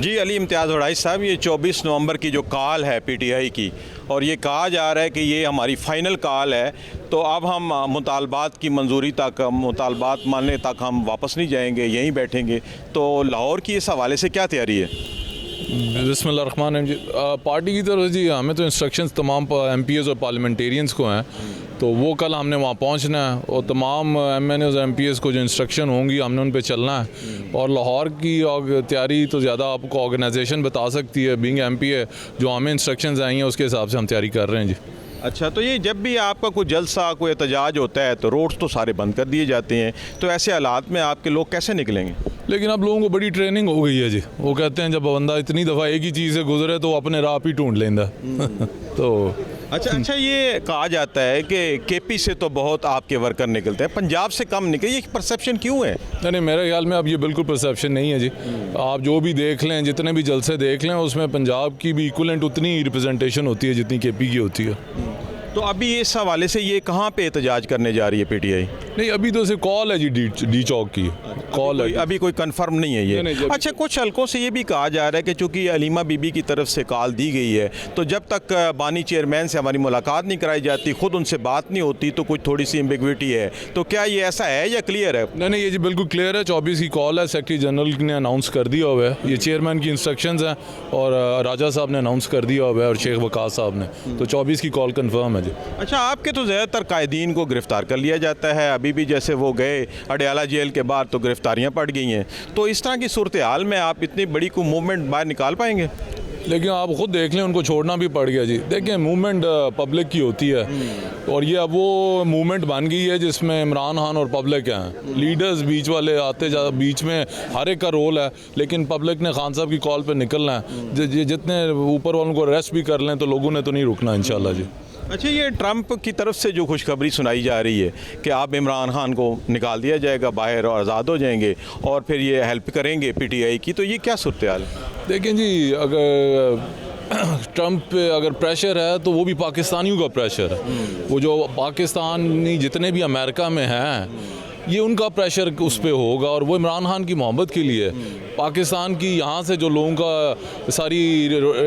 जी अली इम्तियाज़ वड़ाई साहब, ये 24 नवंबर की जो कॉल है पीटीआई की, और ये कहा जा रहा है कि ये हमारी फ़ाइनल कॉल है, तो अब हम मुतालबात की मंजूरी तक, मुतालबात मानने तक हम वापस नहीं जाएंगे, यहीं बैठेंगे। तो लाहौर की इस हवाले से क्या तैयारी है? बिस्मिल्लाहिर्रहमानिर्रहीम जी, पार्टी की तरफ जी हमें तो इंस्ट्रक्शंस तमाम MPs और पार्लियामेंटेरियंस को हैं, तो वो कल हमने वहाँ पहुँचना है और तमाम MNAs और MPs को जो इंस्ट्रक्शन होंगी हमने उन पे चलना है। और लाहौर की तैयारी तो ज़्यादा आपको ऑर्गेनाइजेशन बता सकती है, बीइंग MP है, जो हमें इंस्ट्रक्शंस आई हैं उसके हिसाब से हम तैयारी कर रहे हैं जी। अच्छा, तो ये जब भी आपका कोई जलसा, कोई एहतजाज होता है तो रोड्स तो सारे बंद कर दिए जाते हैं, तो ऐसे हालात में आपके लोग कैसे निकलेंगे? लेकिन अब लोगों को बड़ी ट्रेनिंग हो गई है जी, वो कहते हैं जब बंदा इतनी दफ़ा एक ही चीज़ से गुजरे तो अपने राह ही ढूंढ लेंदा तो अच्छा, ये कहा जाता है कि KP से तो बहुत आपके वर्कर निकलते हैं, पंजाब से कम निकले, ये परसेप्शन क्यों है? नहीं, मेरे ख्याल में अब ये बिल्कुल परसेप्शन नहीं है जी। आप जो भी देख लें, जितने भी जलसे देख लें, उसमें पंजाब की भी इक्वलेंट उतनी रिप्रेजेंटेशन होती है जितनी KP की होती है। तो अभी इस हवाले से ये कहाँ पे एहतजाज करने जा रही है PTI? नहीं, अभी तो सिर्फ कॉल है जी, डी चौक की कॉल है, अभी कोई कंफर्म नहीं है ये। नहीं, अच्छा, कुछ हलकों से ये भी कहा जा रहा है कि चूंकि अलीमा बीबी की तरफ से कॉल दी गई है, तो जब तक बानी चेयरमैन से हमारी मुलाकात नहीं कराई जाती, खुद उनसे बात नहीं होती, तो कुछ थोड़ी सी एम्बिग्विटी है। तो क्या ये ऐसा है या क्लियर है? नहीं, ये जी बिल्कुल क्लियर है। 24 की कॉल है, सेक्रेटरी जनरल ने अनाउंस कर दिया हुआ है, ये चेयरमैन की इंस्ट्रक्शंस हैं और राजा साहब ने अनाउंस कर दिया हुआ है और शेख वकास साहब ने, तो 24 की कॉल कन्फर्म है जी। अच्छा, आपके तो ज़्यादातर कायदीन को गिरफ़्तार कर लिया जाता है, अभी भी जैसे वो गए अडयाला जेल के बाद तो गिरफ्तारियां पड़ गई हैं, तो इस तरह की सूरत हाल में आप इतनी बड़ी को मूवमेंट बाहर निकाल पाएंगे? लेकिन आप खुद देख लें, उनको छोड़ना भी पड़ गया जी। देखें, मूवमेंट पब्लिक की होती है और ये अब वो मूवमेंट बन गई है जिसमें इमरान खान और पब्लिक हैं, लीडर्स बीच वाले आते जा, बीच में हर एक का रोल है, लेकिन पब्लिक ने खान साहब की कॉल पे निकलना है। जितने ऊपर वालों को अरेस्ट भी कर लें तो लोगों ने तो नहीं रुकना इंशाल्लाह जी। अच्छा, ये ट्रंप की तरफ से जो खुशखबरी सुनाई जा रही है कि आप इमरान खान को निकाल दिया जाएगा बाहर और आज़ाद हो जाएंगे और फिर ये हेल्प करेंगे PTI की, तो ये क्या सूरत हाल है? देखें जी, अगर ट्रंप पे अगर प्रेशर है तो वो भी पाकिस्तानियों का प्रेशर है। वो जो पाकिस्तानी जितने भी अमेरिका में हैं, ये उनका प्रेशर उस पर होगा और वो इमरान खान की मोहब्बत के लिए पाकिस्तान की यहाँ से जो लोगों का सारी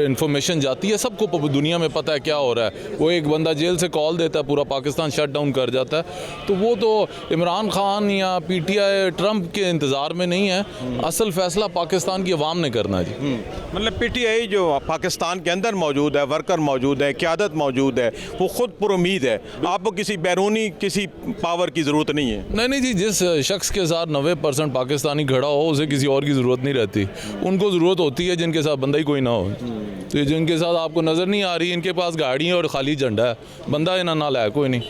इन्फॉर्मेशन जाती है, सबको दुनिया में पता है क्या हो रहा है। वो एक बंदा जेल से कॉल देता है, पूरा पाकिस्तान शट डाउन कर जाता है। तो वो तो इमरान खान या PTI ट्रंप के इंतज़ार में नहीं है, असल फैसला पाकिस्तान की अवाम ने करना है जी। मतलब PTI जो पाकिस्तान के अंदर मौजूद है, वर्कर मौजूद है, क़यादत मौजूद है, वो खुद पुरुमीद है, आपको किसी बैरूनी किसी पावर की ज़रूरत नहीं है? नहीं जी, जिस शख्स के साथ 90% पाकिस्तानी खड़ा हो उसे किसी और की ज़रूरत नहीं रहती। उनको ज़रूरत होती है जिनके साथ बंदा ही कोई ना हो। तो जिनके साथ आपको नज़र नहीं आ रही, इनके पास गाड़ी है और खाली झंडा है, बंदा इन्हें ना लाया कोई नहीं।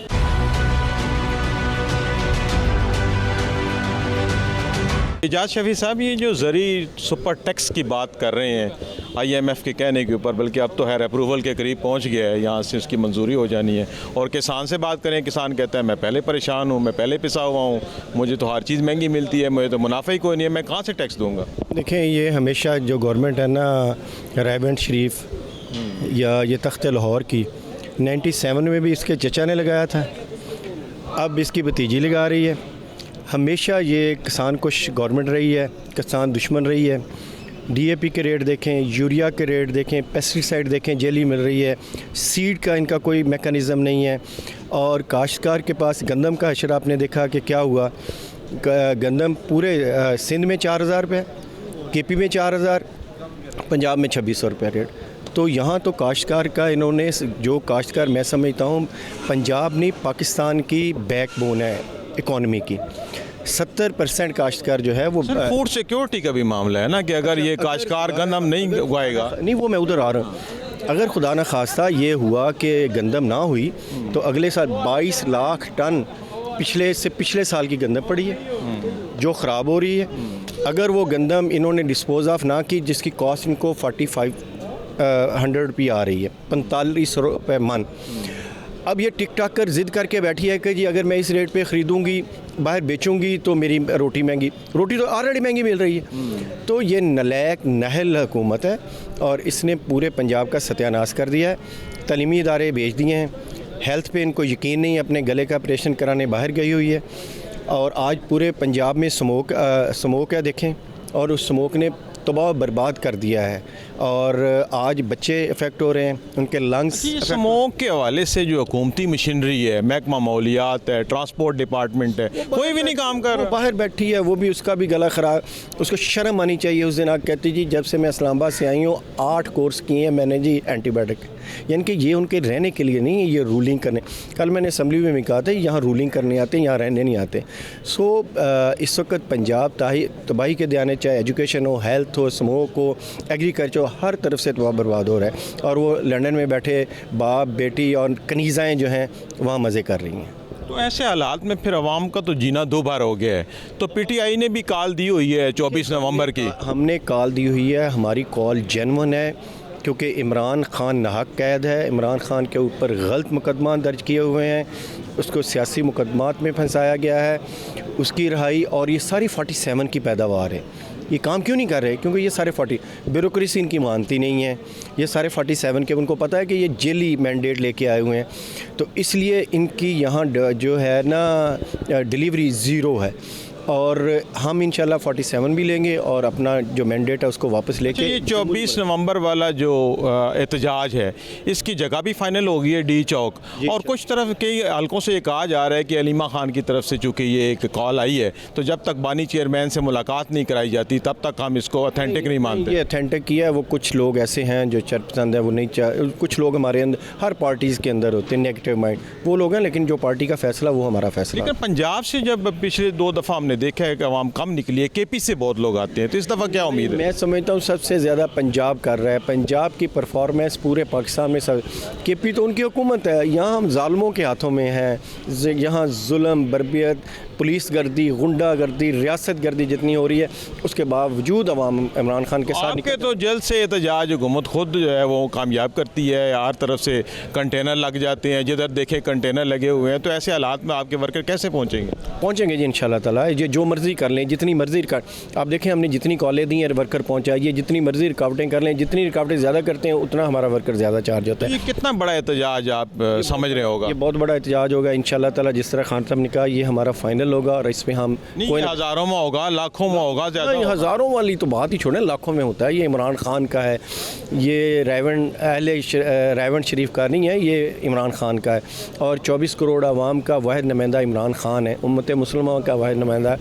एजाज शफी साहब, ये जो ज़री सुपर टैक्स की बात कर रहे हैं IMF के कहने के ऊपर, बल्कि अब तो खैर अप्रूवल के करीब पहुंच गया है, यहाँ से उसकी मंजूरी हो जानी है, और किसान से बात करें, किसान कहता है मैं पहले परेशान हूँ, मैं पहले पिसा हुआ हूँ, मुझे तो हर चीज़ महंगी मिलती है, मुझे तो मुनाफा ही कोई नहीं है, मैं कहाँ से टैक्स दूँगा? देखें, ये हमेशा जो गवर्नमेंट है ना, रायबंद शरीफ या ये तख्त लाहौर की, 97 में भी इसके चचा ने लगाया था, अब इसकी भतीजी लगा रही है। हमेशा ये किसान कुश गवर्नमेंट रही है, किसान दुश्मन रही है। DAP के रेट देखें, यूरिया के रेट देखें, पेस्टिसाइड देखें, जेली मिल रही है, सीड का इनका कोई मेकनिज़म नहीं है। और काश्तकार के पास गंदम का हशर आपने देखा कि क्या हुआ, गंदम पूरे सिंध में 4000 रुपये, KP में 4000, पंजाब में 2600 रुपये रेट। तो यहाँ तो काश्तकार का इन्होंने, जो काश्तकार मैं समझता हूँ पंजाब नहीं पाकिस्तान की बैकबोन है इकॉनमी की। 70% काश्तकार जो है वो फूड सिक्योरिटी का भी मामला है ना, कि अगर ये काश्तकार गंदम नहीं उगाएगा, नहीं, वो मैं उधर आ रहा हूँ। अगर खुदा न खास्ता ये हुआ कि गंदम ना हुई तो अगले साल 22 लाख टन पिछले साल की गंदम पड़ी है जो ख़राब हो रही है। अगर वो गंदम इन्होंने डिस्पोज ऑफ ना की, जिसकी कॉस्ट इनको 4500 रुपये आ रही है, 4500 रुपये मन। अब ये टिक टाक कर ज़िद करके बैठी है कि जी अगर मैं इस रेट पे ख़रीदूँगी, बाहर बेचूँगी तो मेरी रोटी महंगी, रोटी तो ऑलरेडी महंगी मिल रही है। तो ये नलायक नहल हुकूमत है और इसने पूरे पंजाब का सत्यानाश कर दिया है। तालीमी इदारे बेच दिए हैं, हेल्थ पे इनको यकीन नहीं, अपने गले का ऑपरेशन कराने बाहर गई हुई है। और आज पूरे पंजाब में स्मोक है देखें, और उस स्मोक ने तबाह बर्बाद कर दिया है और आज बच्चे इफ़ेक्ट हो रहे हैं, उनके लंग्स। स्मोक के हवाले से जो हुकूमती मशीनरी है, महकमा मौलियात है, ट्रांसपोर्ट डिपार्टमेंट है, कोई भी नहीं काम कर रहा। बाहर बैठी है, वो भी उसका भी गला ख़राब, उसको शर्म आनी चाहिए। उस दिन आप कहती जी जब से मैं इस्लामाबाद से आई हूँ 8 कोर्स किए हैं मैंने जी एंटीबायोटिक, यानी कि ये उनके रहने के लिए नहीं है, ये रूलिंग करने। कल मैंने असम्बली में भी कहा था यहाँ रूलिंग करने आते हैं, यहाँ रहने नहीं आते। सो इस वक्त पंजाब तबाही के दयाने, चाहे एजुकेशन हो, हेल्थ हो, स्मोक हो, एग्रीकल्चर हो, हर तरफ से तबाह बर्बाद हो रहा है। और वो लंदन में बैठे बाप बेटी और कनीज़ाएँ जो हैं वहाँ मज़े कर रही हैं। तो ऐसे हालात में फिर अवाम का तो जीना दो बार हो गया है। तो पीटीआई ने भी कॉल दी हुई है 24 नवंबर की। हमने कॉल दी हुई है, हमारी कॉल जेन्युइन है, क्योंकि इमरान खान नाहक कैद है। इमरान खान के ऊपर गलत मुकदमा दर्ज किए हुए हैं, उसको सियासी मुकदमात में फंसाया गया है। उसकी रिहाई और ये सारी 47 की पैदावार है। ये काम क्यों नहीं कर रहे? क्योंकि ये सारे 40 ब्यूरोक्रेसी इनकी मानती नहीं है। ये सारे 47 के उनको पता है कि ये जेली मैंडेट लेके आए हुए हैं, तो इसलिए इनकी यहाँ जो है ना डिलीवरी ज़ीरो है। और हम इंशाल्लाह 47 भी लेंगे और अपना जो मैंडेट है उसको वापस लेके। ये 24 नवंबर वाला जो एहतजाज है, इसकी जगह भी फाइनल हो गई है डी चौक, और कुछ तरफ कई हलकों से ये कहा जा रहा है कि अलीमा खान की तरफ से चूँकि ये एक कॉल आई है, तो जब तक बानी चेयरमैन से मुलाकात नहीं कराई जाती तब तक हम इसको ऑथेंटिक नहीं मानते। ये ऑथेंटिक किया है, वो कुछ लोग ऐसे हैं जो चरपसंद है, वो नहीं कुछ लोग हमारे अंदर हर पार्टीज़ के अंदर होते हैं नेगेटिव माइंड, वो लोग हैं, लेकिन जो पार्टी का फैसला वो हमारा फैसला। लेकिन पंजाब से जब पिछले 2 दफ़ा हमने देखा है कि आवाम कम निकली है, केपी से बहुत लोग आते हैं, तो इस दफ़ा क्या उम्मीद है? मैं समझता हूँ सबसे ज़्यादा पंजाब कर रहा है। पंजाब की परफॉर्मेंस पूरे पाकिस्तान में सब, केपी तो उनकी हुकूमत है, यहाँ हम जालिमों के हाथों में हैं। यहाँ जुल्म, बर्बियत, पुलिस गर्दी, गुंडा गर्दी, रियासत गर्दी जितनी हो रही है, उसके बावजूद अवाम इमरान खान के साथ। आपके तो जल्द से एहतजाज हुकूमत खुद जो है वो कामयाब करती है, हर तरफ से कंटेनर लग जाते हैं, जिधर देखे कंटेनर लगे हुए हैं, तो ऐसे हालात में आपके वर्कर कैसे पहुँचेंगे जी इंशाल्लाह ताला। ये जो मर्ज़ी कर लें, जितनी मर्ज़ी आप देखें हमने जितनी कॉलें दी हैं वर्कर पहुँचाइए, जितनी मर्ज़ी रुकावटें कर लें, जितनी रुकावटें ज़्यादा करते हैं उतना हमारा वर्कर ज़्यादा चार्ज होता है। ये कितना बड़ा एहतजाज आप समझ रहे होगा? ये बहुत बड़ा एहतजाज होगा इंशाल्लाह ताला। जिस तरह खान साहब ने कहा ये हमारा फाइनल होगा और इसमें हम कोई हज़ारों में होगा, लाखों में होगा, ज़्यादा हज़ारों वाली तो बात ही छोड़ें, लाखों में होता है। ये इमरान खान का है, ये रायवन शरीफ का नहीं है, ये इमरान खान का है। और 24 करोड़ आवाम का वाहिद नुमाइंदा इमरान खान है, उम्मत मुसलमान का वाहिद नुमाइंदा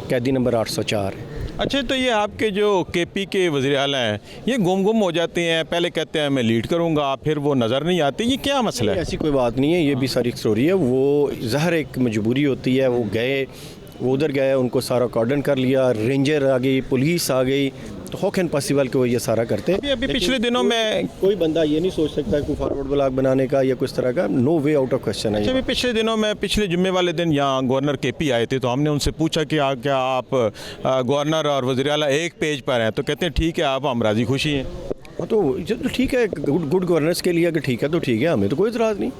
कैदी नंबर 804 है। अच्छा, तो ये आपके जो केपी के वज़ीर आला हैं, ये गुम हो जाते हैं, पहले कहते हैं मैं लीड करूंगा, फिर वो नज़र नहीं आते, ये क्या मसला है? ऐसी कोई बात नहीं है, ये भी सारी स्टोरी है। वो ज़ाहिर एक मजबूरी होती है, वो उधर गए, उनको सारा कॉर्डन कर लिया, रेंजर आ गई, पुलिस आ गई, तो हो कैन पॉसिबल कि वो ये सारा करते। अभी पिछले दिनों में कोई बंदा ये नहीं सोच सकता कोई फॉरवर्ड ब्लॉक बनाने का या कुछ तरह का, no way out of question है। अभी पिछले दिनों में, पिछले जुम्मे वाले दिन यहाँ गवर्नर केपी आए थे, तो हमने उनसे पूछा कि क्या आप गवर्नर और वज़ीर आला एक पेज पर हैं? तो कहते हैं ठीक है, आप हम राज़ी खुशी हैं। हाँ तो ठीक है, गुड गवर्नेंस के लिए अगर ठीक है तो ठीक है, हमें तो कोई इतराज़ नहीं।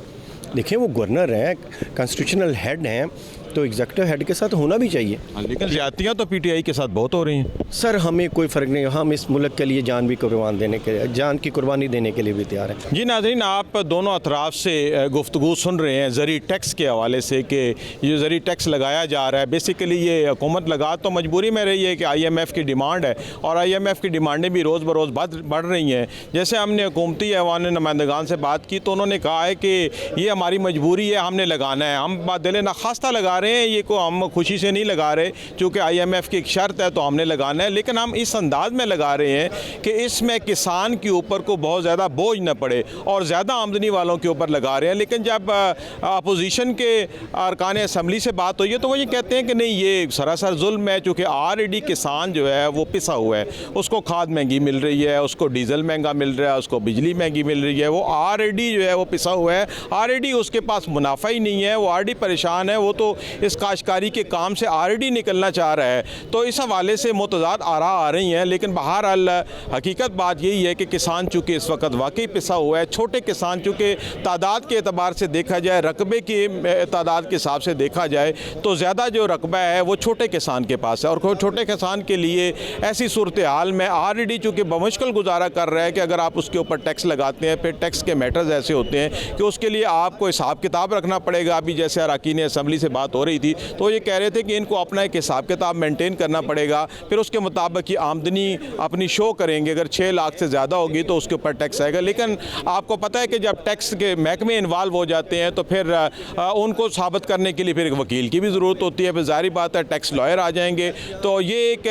देखिए वो गवर्नर हैं, कॉन्स्टिट्यूशनल हेड हैं, तो एग्जीक्यूटिव हेड के साथ होना भी चाहिए। लेकिन ज़्यादतियाँ तो पीटीआई के साथ बहुत हो रही हैं। सर हमें कोई फ़र्क नहीं, हम इस मुल्क के लिए जान की कुर्बानी देने के लिए भी तैयार हैं। जी नाज़रीन, आप दोनों अतराफ़ से गुफ्तगू सुन रहे हैं ज़री टैक्स के हवाले से कि ये ज़री टैक्स लगाया जा रहा है। बेसिकली ये हुकूमत लगा तो मजबूरी में रही है कि IMF की डिमांड है, और IMF की डिमांडें भी रोज़ बरोज़ बढ़ रही हैं। जैसे हमने हुकूमती ऐवान नुमाइंदगान से बात की तो उन्होंने कहा है कि ये हमारी मजबूरी है, हमने लगाना है, हम दिल नाखास्ता लगा रहे हैं, ये को हम खुशी से नहीं लगा रहे, चूँकि IMF की एक शर्त है तो हमने लगाना है। लेकिन हम इस अंदाज में लगा रहे हैं कि इसमें किसान के ऊपर को बहुत ज़्यादा बोझ न पड़े, और ज़्यादा आमदनी वालों के ऊपर लगा रहे हैं। लेकिन जब अपोजिशन के अरकान असम्बली से बात हुई है तो वो ये कहते हैं कि नहीं, ये सरासर जुल्म है, चूँकि ऑलरेडी किसान जो है वो पिसा हुआ है, उसको खाद महंगी मिल रही है, उसको डीजल महंगा मिल रहा है, उसको बिजली महंगी मिल रही है, वो ऑलरेडी जो है वो पिसा हुआ है, ऑलरेडी उसके पास मुनाफा ही नहीं है, वो ऑलरेडी परेशान है, वो तो इस काश्तकारी के काम से ऑलरेडी निकलना चाह रहा है। तो इस हवाले से मुतज़ाद आरा आ रही हैं। लेकिन बहरहाल हकीकत बात यही है कि किसान चूँकि इस वक्त वाकई पिसा हुआ है, छोटे किसान चूँकि तादाद के एतबार से देखा जाए, रकबे की तादाद के हिसाब से देखा जाए तो ज़्यादा जो रकबा है वो छोटे किसान के पास है, और छोटे किसान के लिए ऐसी सूरत हाल में ऑलरेडी चूँकि बमुश्किल गुजारा कर रहा है कि अगर आप उसके ऊपर टैक्स लगाते हैं, फिर टैक्स के मैटर्स ऐसे होते हैं कि उसके लिए आपको हिसाब किताब रखना पड़ेगा। अभी जैसे अरकान असम्बली से बात हो रही थी, तो ये कह रहे थे कि इनको अपना एक हिसाब किताब मेंटेन करना पड़ेगा, फिर उसके मुताबिक ये आमदनी अपनी शो करेंगे। अगर 6 लाख से ज़्यादा होगी तो उसके ऊपर टैक्स आएगा। लेकिन आपको पता है कि जब टैक्स के महकमे इन्वॉल्व हो जाते हैं तो फिर उनको साबित करने के लिए फिर एक वकील की भी ज़रूरत होती है, फिर ज़ाहिर बात है टैक्स लॉयर आ जाएंगे। तो ये एक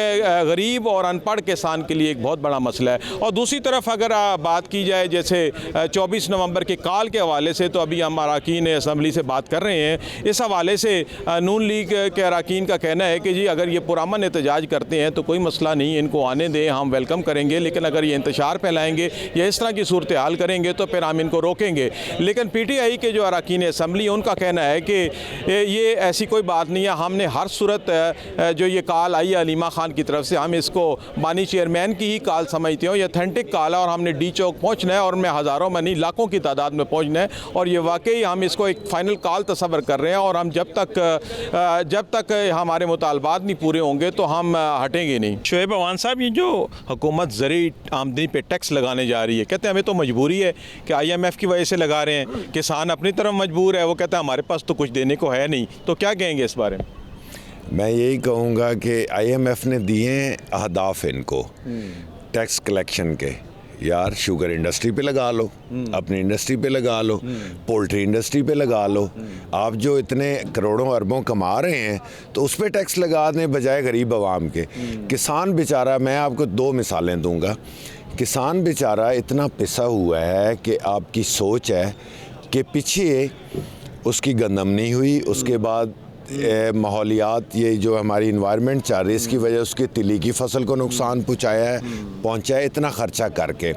गरीब और अनपढ़ किसान के लिए एक बहुत बड़ा मसला है। और दूसरी तरफ अगर बात की जाए जैसे 24 नवंबर के काल के हवाले से, तो अभी हम अरकान असम्बली से बात कर रहे हैं। इस हवाले से नून लीग के अरकान का कहना है कि जी अगर ये पुरअमन एहतजाज करते हैं तो कोई मसला नहीं, इनको आने दें, हम वेलकम करेंगे। लेकिन अगर ये इंतशार फैलाएंगे या इस तरह की सूरत हाल करेंगे तो फिर हम इनको रोकेंगे। लेकिन PTI के जो अरकान असम्बली उनका कहना है कि ये ऐसी कोई बात नहीं है। हमने हर सूरत जो ये कॉल आई है अलीमा खान की तरफ से, हम इसको बानी चेयरमैन की ही कॉल समझते हो, ये ऑथेंटिक कॉल है और हमने डी चौक पहुँचना है और मैं हज़ारों में नहीं लाखों की तादाद में पहुँचना है। और ये वाकई हम इसको एक फ़ाइनल कॉल तस्वर कर रहे हैं और हम जब तक हमारे मुतालबात नहीं पूरे होंगे तो हम हटेंगे नहीं। शोएब अवान साहब, ये जो हुकूमत ज़रूरी आमदनी पे टैक्स लगाने जा रही है, कहते हैं हमें तो मजबूरी है कि IMF की वजह से लगा रहे हैं, किसान अपनी तरफ मजबूर है, वो कहता है हमारे पास तो कुछ देने को है नहीं। तो क्या कहेंगे इस बारे में? मैं यही कहूँगा कि IMF ने दिए अहदाफ इनको टैक्स कलेक्शन के। यार शुगर इंडस्ट्री पे लगा लो, अपनी इंडस्ट्री पे लगा लो, पोल्ट्री इंडस्ट्री पे लगा लो। आप जो इतने करोड़ों अरबों कमा रहे हैं तो उस पर टैक्स लगा दें बजाय गरीब आवाम के। किसान बेचारा, मैं आपको 2 मिसालें दूंगा। किसान बेचारा इतना पिसा हुआ है कि आपकी सोच है कि पीछे उसकी गंदम नहीं हुई, उसके बाद माहौलियात, ये जो हमारी इन्वायरमेंट चाह रही है, इसकी वजह उसकी तिली की फसल को नुकसान पहुंचा है इतना ख़र्चा करके।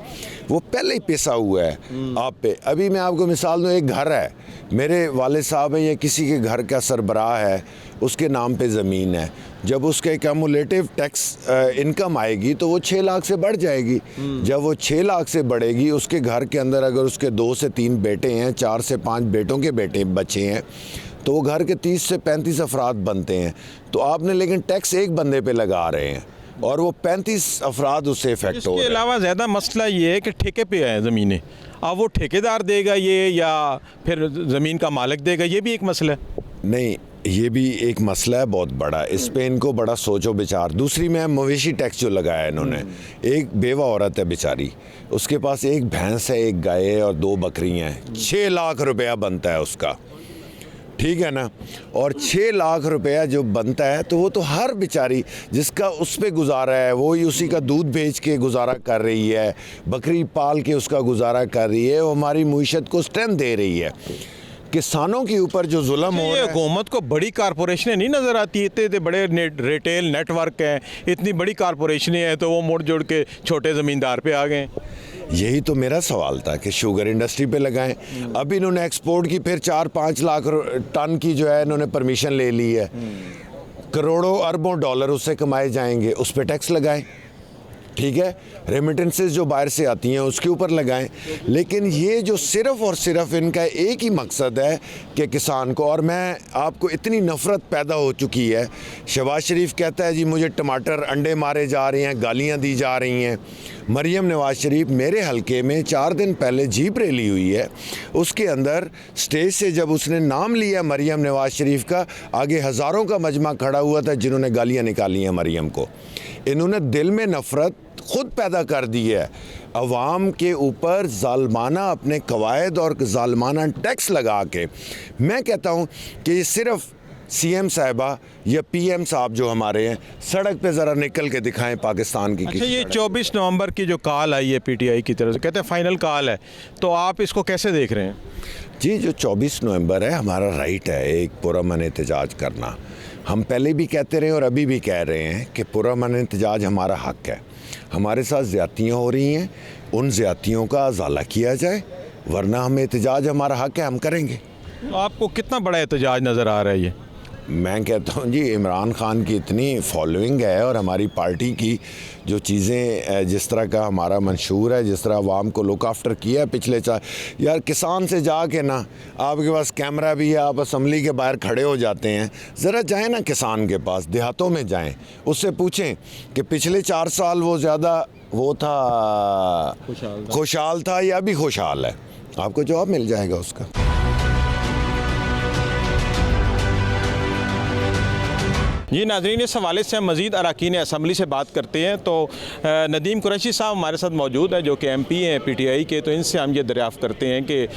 वो पहले ही पिसा हुआ है आप पे। अभी मैं आपको मिसाल दूँ, एक घर है, मेरे वाले साहब हैं, या किसी के घर का सरबराह है, उसके नाम पे ज़मीन है। जब उसके कम्युलेटिव टैक्स इनकम आएगी तो वो 6 लाख से बढ़ जाएगी। जब वो 6 लाख से बढ़ेगी, उसके घर के अंदर अगर उसके 2 से 3 बेटे हैं, 4 से 5 बेटों के बेटे बच्चे हैं, तो वो घर के 30 से 35 अफराद बनते हैं। तो आपने लेकिन टैक्स एक बंदे पे लगा रहे हैं और वो 35 अफराद उससे इफेक्ट हो रहे हैं। इसके अलावा ज़्यादा मसला ये है कि ठेके पे है ज़मीनें, अब वो ठेकेदार देगा ये या फिर ज़मीन का मालिक देगा, ये भी एक मसला है। नहीं, ये भी एक मसला है बहुत बड़ा, इस पे इनको बड़ा सोचो विचार। दूसरी में मवेशी टैक्स जो लगाया इन्होंने, एक बेवा औरत है बेचारी, उसके पास एक भैंस है, एक गाय है और 2 बकरियां हैं, 6 लाख रुपया बनता है उसका, ठीक है ना। और 6 लाख रुपया जो बनता है तो वो तो हर बेचारी जिसका उस पे गुजारा है, वो ही उसी का दूध बेच के गुजारा कर रही है, बकरी पाल के उसका गुजारा कर रही है, वो हमारी मुईशत को स्ट्रेंथ दे रही है। किसानों के ऊपर जो जुल्म हो रहा है, हुकूमत को बड़ी कारपोरेशनें नहीं नज़र आती, इतने बड़े रिटेल नेटवर्क हैं, इतनी बड़ी कारपोरेशनें हैं, तो वो मुड़ जुड़ के छोटे ज़मींदार पे आ गए। यही तो मेरा सवाल था कि शुगर इंडस्ट्री पे लगाएं। अब इन्होंने एक्सपोर्ट की फिर 4-5 लाख टन की जो है इन्होंने परमिशन ले ली है, करोड़ों अरबों डॉलर उससे कमाए जाएंगे, उस पर टैक्स लगाएं, ठीक है। रेमिटेंसेस जो बाहर से आती हैं उसके ऊपर लगाएं। लेकिन ये जो सिर्फ़ और सिर्फ इनका एक ही मकसद है कि किसान को, और मैं आपको इतनी नफ़रत पैदा हो चुकी है। शहबाज शरीफ कहता है जी मुझे टमाटर अंडे मारे जा रहे हैं, गालियां दी जा रही हैं। मरीम नवाज़ शरीफ, मेरे हलके में 4 दिन पहले जीप रैली हुई है, उसके अंदर स्टेज से जब उसने नाम लिया मरीम नवाज़ शरीफ का, आगे हज़ारों का मजमा खड़ा हुआ था जिन्होंने गालियाँ निकाली हैं मरीम को। इन्होंने दिल में नफ़रत खुद पैदा कर दी है, अवाम के ऊपर ज़ालमाना अपने कवायद और ज़ालमाना टैक्स लगा के। मैं कहता हूँ कि ये सिर्फ़ CM साहिबा या PM साहब जो हमारे हैं, सड़क पे ज़रा निकल के दिखाएं पाकिस्तान की। अच्छा, ये 24 नवंबर की जो कॉल आई है PTI की तरफ से, कहते हैं फाइनल कॉल है, तो आप इसको कैसे देख रहे हैं? जी, जो 24 नवंबर है हमारा राइट है एक पुरअमन एहतजाज करना। हम पहले भी कहते रहे और अभी भी कह रहे हैं कि पुरअमन एहतजाज हमारा हक़ है। हमारे साथ ज़्यादतियाँ हो रही हैं, उन ज़्यादतियों का अज़ाला किया जाए, वरना हम एहतजाज हमारा हक़ है, हम करेंगे। तो आपको कितना बड़ा एहतजाज नज़र आ रहा है ये? मैं कहता हूँ जी, इमरान खान की इतनी फॉलोइंग है और हमारी पार्टी की जो चीज़ें, जिस तरह का हमारा मंशूर है, जिस तरह आवाम को लुक आफ्टर किया है पिछले 4, यार किसान से जाके ना, आपके पास कैमरा भी है, आप असम्बली के बाहर खड़े हो जाते हैं, ज़रा जाएं ना किसान के पास, देहातों में जाएं, उससे पूछें कि पिछले 4 साल वो ज़्यादा वो था खुशहाल था या अभी खुशहाल है, आपको जवाब मिल जाएगा उसका। जी नाज़रीन, इस हवाले से हम मज़ीद अरकान असम्बली से बात करते हैं। तो नदीम कुरैशी साहब हमारे साथ मौजूद है जो कि MP हैं PTI के। तो इनसे हम ये दरियाफ़्त करते हैं कि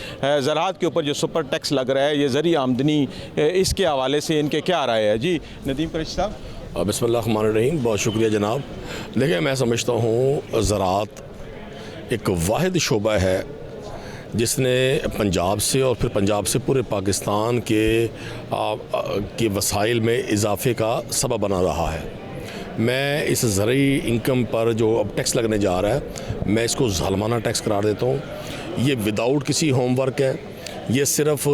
ज़राअत के ऊपर जो सुपर टैक्स लग रहा है, ये ज़रिए आमदनी, इसके हवाले से इनके क्या राय है। जी नदीम कुरैशी साहब। बिस्मिल्लाहिर्रहमानिर्रहीम, बहुत शुक्रिया जनाब। देखिए, मैं समझता हूँ ज़राअत एक वाहिद शोबा है जिसने पंजाब से और फिर पंजाब से पूरे पाकिस्तान के वसाइल में इजाफे का सबब बना रहा है। मैं इस ज़रूरी इनकम पर जो अब टैक्स लगने जा रहा है, मैं इसको ज़ालमाना टैक्स करार देता हूँ। ये विदाउट किसी होमवर्क है, ये सिर्फ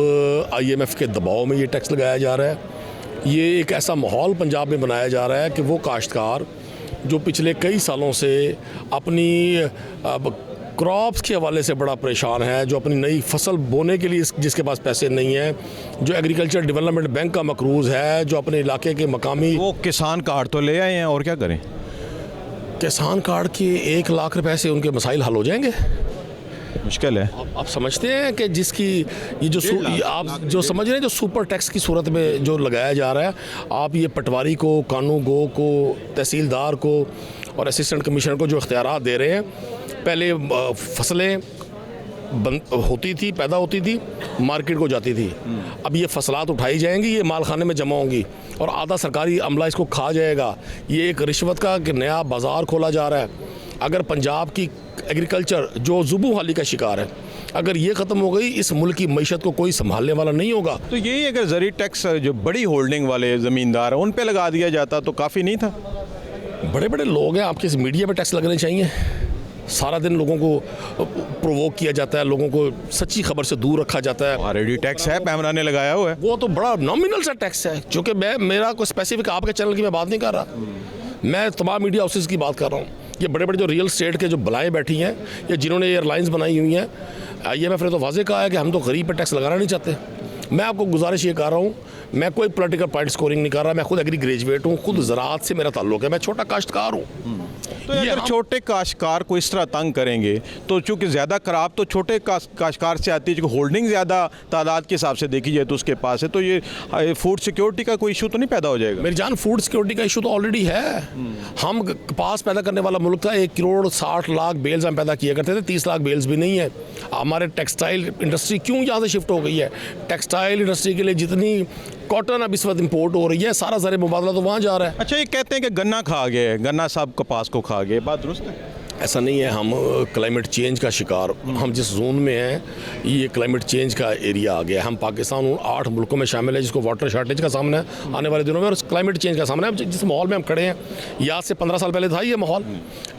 IMF के दबाव में ये टैक्स लगाया जा रहा है। ये एक ऐसा माहौल पंजाब में बनाया जा रहा है कि वो काश्तकार जो पिछले कई सालों से अपनी क्रॉप्स के हवाले से बड़ा परेशान है, जो अपनी नई फसल बोने के लिए जिसके पास पैसे नहीं हैं, जो एग्रीकल्चर डेवलपमेंट बैंक का मकरूज़ है, जो अपने इलाके के मकामी वो किसान कार्ड तो ले आए हैं, और क्या करें। किसान कार्ड के 1 लाख रुपए से उनके मसाइल हल हो जाएंगे। मुश्किल है। आप समझते हैं कि जिसकी ये जो आप जो समझ रहे हैं, जो सुपर टैक्स की सूरत में जो लगाया जा रहा है, आप ये पटवारी को, कानून गो को, तहसीलदार को और असिस्टेंट कमिश्नर को जो इख्तियारात दे रहे हैं, पहले फसलें होती थी, पैदा होती थी, मार्केट को जाती थी। अब ये फसलात उठाई जाएंगी, ये माल खाने में जमा होंगी और आधा सरकारी अमला इसको खा जाएगा। ये एक रिश्वत का नया बाज़ार खोला जा रहा है। अगर पंजाब की एग्रीकल्चर जो ज़ुबू हाली का शिकार है, अगर ये ख़त्म हो गई, इस मुल्क की मईशत को कोई संभालने वाला नहीं होगा। तो यही अगर ज़री टैक्स जो बड़ी होल्डिंग वाले ज़मींदार हैं उन पे लगा दिया जाता तो काफ़ी नहीं था। बड़े बड़े लोग हैं, आपके मीडिया पे टैक्स लगने चाहिए। सारा दिन लोगों को प्रोवोक किया जाता है, लोगों को सच्ची खबर से दूर रखा जाता है। ऑलरेडी टैक्स है, पैमरा ने लगाया हुआ है। वो तो बड़ा नॉमिनल सा टैक्स है, क्योंकि मेरा कोई स्पेसिफिक आपके चैनल की मैं बात नहीं कर रहा, मैं तमाम मीडिया हाउसेस की बात कर रहा हूँ। ये बड़े बड़े जो रियल स्टेट के जो बलाएँ बैठी हैं या जिन्होंने एयरलाइंस बनाई हुई हैं, IMF ने तो वाज़े कहा है कि हम तो गरीब पर टैक्स लगाना नहीं चाहते। मैं आपको गुजारिश ये कर रहा हूँ, मैं कोई पॉलिटिकल पॉइंट स्कोरिंग नहीं कर रहा, मैं खुद एग्री ग्रेजुएट हूँ, खुद ज़राअत से मेरा ताल्लुक है, मैं छोटा काश्तकार हूँ। तो अगर छोटे काश्तकार को इस तरह तंग करेंगे तो चूँकि ज़्यादा खराब तो छोटे काश्तकार से आती है, जो होल्डिंग ज़्यादा तादाद के हिसाब से देखी जाए तो उसके पास है, तो ये फूड सिक्योरिटी का कोई इशू तो नहीं पैदा हो जाएगा। मेरी जान, फूड सिक्योरिटी का इशू तो ऑलरेडी है। हम कपास पैदा करने वाला मुल्क था, 1 करोड़ 60 लाख बेल्स हम पैदा किया करते थे, 30 लाख बेल्स भी नहीं है। हमारे टेक्सटाइल इंडस्ट्री क्यों यहाँ से शिफ्ट हो गई है? टेक्सटाइल इंडस्ट्री के लिए जितनी कॉटन अब इस वक्त इम्पोर्ट हो रही है, सारा ज़र मुबादला तो वहाँ जा रहा है। अच्छा, ये कहते हैं कि गन्ना खा गए, गन्ना साहब कपास को खा गए, बात दुरुस्त है? ऐसा नहीं है। हम क्लाइमेट चेंज का शिकार, हम जिस जोन में हैं ये क्लाइमेट चेंज का एरिया आ गया। हम पाकिस्तान उन 8 मुल्कों में शामिल है जिसको वाटर शॉर्टेज का सामना है आने वाले दिनों में, और क्लाइमेट चेंज का सामना है। जिस माहौल में हम खड़े हैं, या से 15 साल पहले था ये माहौल,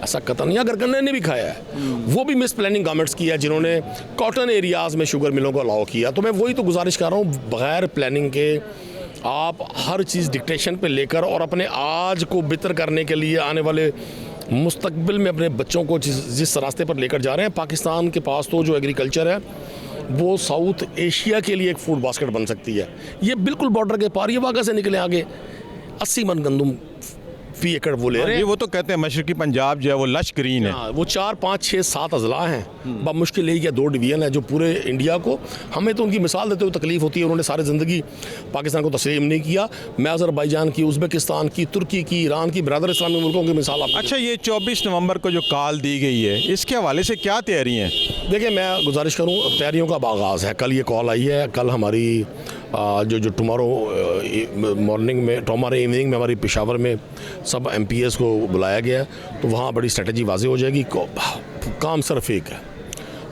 ऐसा कतई नहीं। अगर गन्ने ने भी खाया है, वो भी मिस प्लानिंग गवर्नमेंट्स की है जिन्होंने कॉटन एरियाज़ में शुगर मिलों को अलाउ किया। तो मैं वही तो गुजारिश कर रहा हूँ, बगैर प्लानिंग के आप हर चीज़ डिक्टेशन पे लेकर और अपने आज को बेहतर करने के लिए आने वाले मुस्तकबिल में अपने बच्चों को जिस रास्ते पर लेकर जा रहे हैं, पाकिस्तान के पास तो जो एग्रीकल्चर है वो साउथ एशिया के लिए एक फूड बास्केट बन सकती है। ये बिल्कुल बॉर्डर के पार, ये वाक़ा से निकले आगे 80 मन गंदम फी एकड़ वो ले रहे हैं। वो तो कहते हैं मशरकी पंजाब जो है वो लश ग्रीन है। वो 4, 5, 6, 7 अजला हैं, मुश्किल एक या 2 डिवीज़न है जो पूरे इंडिया को, हमें तो उनकी मिसाल देते हुए तकलीफ़ होती है। उन्होंने सारी ज़िंदगी पाकिस्तान को तस्लीम नहीं किया। मैं अज़रबैजान की, उज़्बेकिस्तान की, तुर्की की, ईरान की, बरादर इस्लामी मुल्कों की मिसाल आप। अच्छा, ये 24 नवंबर को जो कॉल दी गई है, इसके हवाले से क्या तैयारी हैं? देखिए, मैं गुजारिश करूँ, तैयारियों का आगाज़ है। कल ये कॉल आई है, कल हमारी जो टुमारो मॉर्निंग में, टुमारो इवनिंग में हमारी पेशावर में सब MPs को बुलाया गया, तो वहाँ बड़ी स्ट्रेटजी वाज़े हो जाएगी। काम सिर्फ एक है,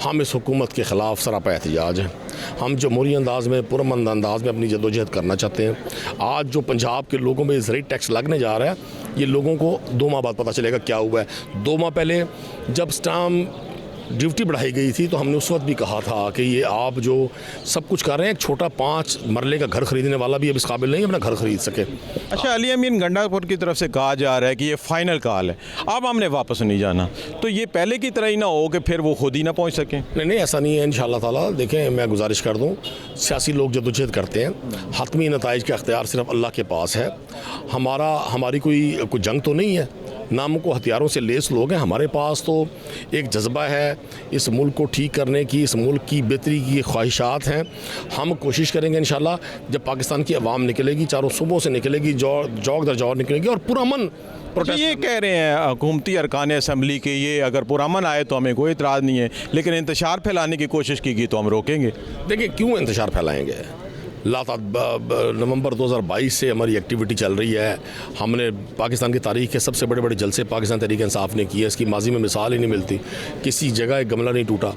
हम इस हुकूमत के ख़िलाफ़ सरापा एहतजाज हैं। हम जमहूरी अंदाज में, पुरअमन अंदाज में अपनी जदोजहद करना चाहते हैं। आज जो पंजाब के लोगों में ज़रूरी टैक्स लगने जा रहा है, ये लोगों को 2 माह बाद पता चलेगा क्या हुआ है। 2 माह पहले जब स्टाम्प ड्यूटी बढ़ाई गई थी तो हमने उस वक्त भी कहा था कि ये आप जो सब कुछ कर रहे हैं, एक छोटा 5 मरले का घर खरीदने वाला भी अब इस काबिल नहीं अपना घर खरीद सके। अच्छा, अली अमीन गंडापुर की तरफ से कहा जा रहा है कि ये फाइनल कॉल है, अब हमने वापस नहीं जाना, तो ये पहले की तरह ही ना हो कि फिर वो खुद ही ना पहुँच सकें। नहीं, ऐसा नहीं है इंशाअल्लाह ताला। देखें, मैं गुजारिश कर दूँ, सियासी लोग जदोजहद करते हैं, हतमी नताइज का अख्तियार सिर्फ अल्लाह के पास है। हमारी कोई जंग तो नहीं है, नामों को हथियारों से लेस लोग हैं। हमारे पास तो एक जज्बा है इस मुल्क को ठीक करने की, इस मुल्क की बेहतरी की ख्वाहिशात हैं। हम कोशिश करेंगे इंशाल्लाह, जब पाकिस्तान की आवाम निकलेगी, चारों सूबों से निकलेगी, जौक दर जौक निकलेगी और पुरअमन प्रोटेस्ट। ये कह रहे हैं हुकूमती अरकान असम्बली के, ये अगर पुरअमन आए तो हमें कोई इतराज़ नहीं है, लेकिन इंतशार फैलाने की कोशिश की तो हम रोकेंगे। देखिए क्यों इंतशार फैलाएंगे, नवंबर 2022 से हमारी एक्टिविटी चल रही है। हमने पाकिस्तान की तारीख के सबसे बड़े बड़े जलसे पाकिस्तान तहरीक इंसाफ ने किए, इसकी माजी में मिसाल ही नहीं मिलती। किसी जगह एक गमला नहीं टूटा।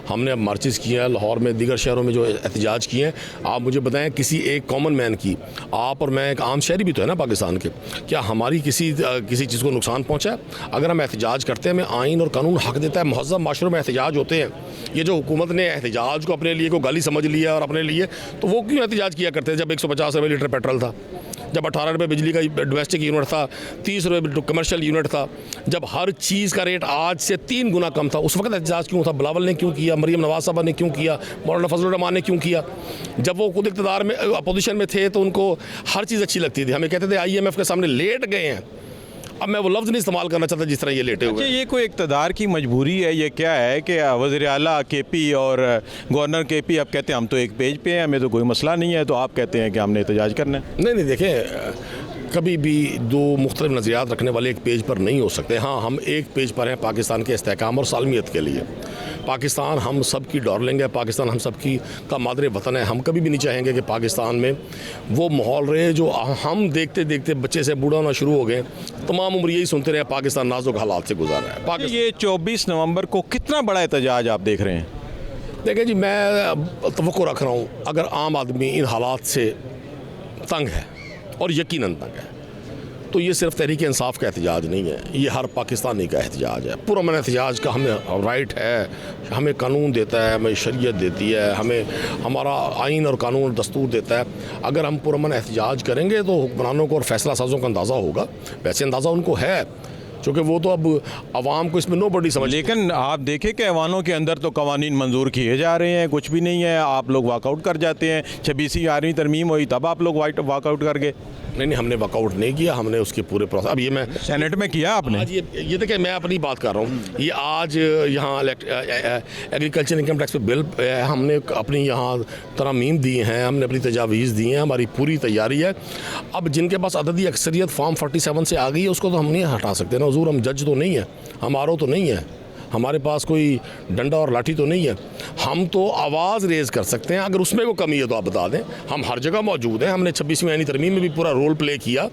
हमने अब मार्चेस किए हैं लाहौर में, दीगर शहरों में जो एहतजाज किए हैं। आप मुझे बताएं किसी एक कॉमन मैन की, आप और मैं एक आम शहरी भी तो है ना पाकिस्तान के, क्या हमारी किसी चीज़ को नुकसान पहुंचा है? अगर हम एहतजाज करते हैं, हमें आइन और कानून हक देता है, महज़्ज़ब माशरों में एहतजाज होते हैं। ये जो हुकूमत ने एहतजाज को अपने लिए को गाली समझ लिया और अपने लिए, तो वो क्यों एहतजाज किया करते हैं जब 150 रुपये लीटर पेट्रोल था, जब 18 रुपये बिजली का डोमेस्टिक यूनिट था, 30 रुपये कमर्शियल यूनिट था, जब हर चीज़ का रेट आज से 3 गुना कम था, उस वक्त एहतजाज क्यों था? बिलावल ने क्यों किया? मरियम नवाज साहबा ने क्यों किया? मौलाना फजलुर रहमान ने क्यों किया? जब वो खुद इक़्तिदार में अपोजिशन में थे तो उनको हर चीज़ अच्छी लगती थी। हमें कहते थे IMF के सामने लेट गए हैं। अब मैं वो लफ्ज़ नहीं इस्तेमाल करना चाहता जिस तरह ये लेटे हुए। ये कोई इक़्तिदार की मजबूरी है? ये क्या है कि वज़ीर आला KP और गवर्नर KP अब कहते हैं हम तो एक पेज पे हैं, हमें तो कोई मसला नहीं है, तो आप कहते हैं कि हमने एहतजाज करना है? नहीं, देखें, कभी भी दो मुख्तलिफ नज़रियात रखने वाले एक पेज पर नहीं हो सकते। हाँ, हम एक पेज पर हैं पाकिस्तान के इस्तेहकाम और सालमियत के लिए। पाकिस्तान हम सब की डार्लिंग है, पाकिस्तान हम सब की का मादरे वतन है। हम कभी भी नहीं चाहेंगे कि पाकिस्तान में वो माहौल रहे जो हम देखते देखते बच्चे से बूढ़ा होना शुरू हो गए, तमाम उम्र यही सुनते रहे पाकिस्तान नाजुक हालात से गुजार रहा है। ये 24 नवंबर को कितना बड़ा एहतजाज आप देख रहे हैं? देखिए जी, मैं तवक्को रख रहा हूँ, अगर आम आदमी इन हालात से तंग है और यकीनन तंग है, तो ये सिर्फ तहरीक इंसाफ का एहतजाज नहीं है, ये हर पाकिस्तानी का एहतजाज है। पुरअमन एहतजाज का हमें राइट है, हमें कानून देता है, हमें शरीयत देती है, हमें हमारा आइन और कानून और दस्तूर देता है। अगर हम पुरअमन एहतजाज करेंगे तो हुक्मरानों को और फैसला साजों का अंदाज़ा होगा। वैसे अंदाज़ा उनको है, क्योंकि वो तो अब आवाम को इसमें नोबडी समझ। लेकिन आप देखें कि ऐवानों के अंदर तो कवानीन मंजूर किए जा रहे हैं, कुछ भी नहीं है, आप लोग वाकआउट कर जाते हैं। 26वीं तरमीम हुई तब आप लोग वाकआउट कर गए। नहीं, हमने वर्कआउट नहीं किया, हमने उसके पूरे प्रोसेस, अब ये मैं सेनेट में किया आपने? आज ये देखिए, मैं अपनी बात कर रहा हूँ। ये आज यहाँ एग्रीकल्चर इनकम टैक्स पे बिल हमने अपनी यहाँ तरमीम दी हैं, हमने अपनी तजावीज़ दी हैं, हमारी पूरी तैयारी है। अब जिनके पास अददी अक्सरियत फॉर्म 47 से आ गई है, उसको तो हम नहीं हटा सकते ना हुजूर। हम जज तो नहीं है, हम आरओ तो नहीं है, हमारे पास कोई डंडा और लाठी तो नहीं है। हम तो आवाज़ रेज़ कर सकते हैं, अगर उसमें कोई कमी है तो आप बता दें। हम हर जगह मौजूद हैं, हमने 26वीं आईनी तरमीम में भी पूरा रोल प्ले किया।